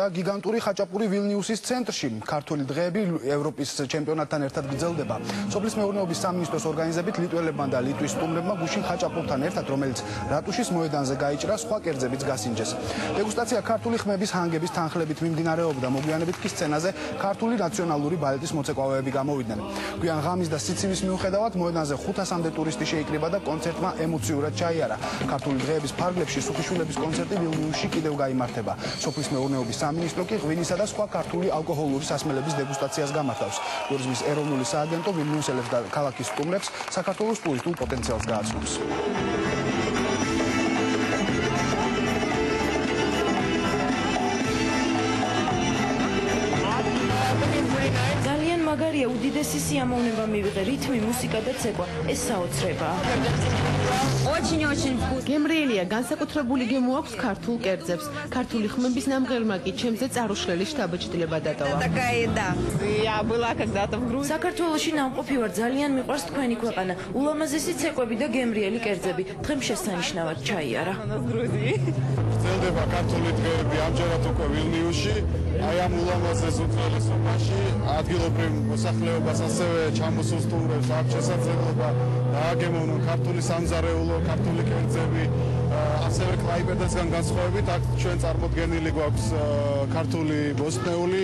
და გიგანტური ხაჭაპური ვილნიუსის ცენტრში. ქართული დღეები ევროპის ჩემპიონატთან ერთად გრძელდება. სოფლის მეურნეობის სამინისტროს ორგანიზებით ლიტველებმა და ლიტვის სტუმრებმა გუშინ ხაჭაპურთან ერთად, რომელიც რატუშის მოედანზე გაიჭრა, სხვა კერძებიც გასინჯეს. დეგუსტაცია ქართული ხმების ჰანგების თანხლებით მიმდინარეობდა, მოგვიანებით კი სცენაზე ქართული ნაციონალური ბალეტის მოცეკვავეები გამოვიდნენ. გვიან ღამის და სიცივის მიუხედავად მოედანზე 500-მდე ტურისტი შეიკრიბა და კონცერტმა ემოციურად ჩაიარა. ქართული დღეების ფარგლებში სუხიშვილების კონცერტი ვილნიუსში კიდევ გაიმართება. სოფლის მეურნეობის სამინისტრო კი ღვინისა და სხვა ქართული ალკოჰოლური სასმელების დეგუსტაციას გამართავს. ტურიზმის ეროვნული სააგენტო ვილნიუსელებს და ქალაქის სტუმრებს საქართველოს ტურისტულ პოტენციალს გააცნობს. მაგარია უდიდესი სიამოვნება მივიღე, რითმი, მუსიკა და ცეკვა. ეს საოცრებაა. გემრიელია, განსაკუთრებული გემო აქვს ქართულ კერძებს. ქართული ხმების ნამღერმა კი ჩემზე წარუშლელი შთაბეჭდილება დატოვა. საქართველოში ნამყოფი ვარ, ძალიან მიყვარს თქვენი ქვეყანა. ულამაზესი ცეკვები და გემრიელი კერძები. დღემ შესანიშნავად ჩაიარა. გრძელდება ქართული დღეები ამჯერად უკვე ვილნიუსში. აი ამ ულამაზეს უძველესობაში ადგილობრივ მოსახლეობას ასევე ჩამოსულ სტუმრებს აქვს შესაძლებლობა დააგემოვნონ ქართული სამზარეულო, ქართული კერძები, ასევე კლაიპედასგან განსხვავებით აქ ჩვენ წარმოდგენილი გვაქვს ქართული ბოსტნეული.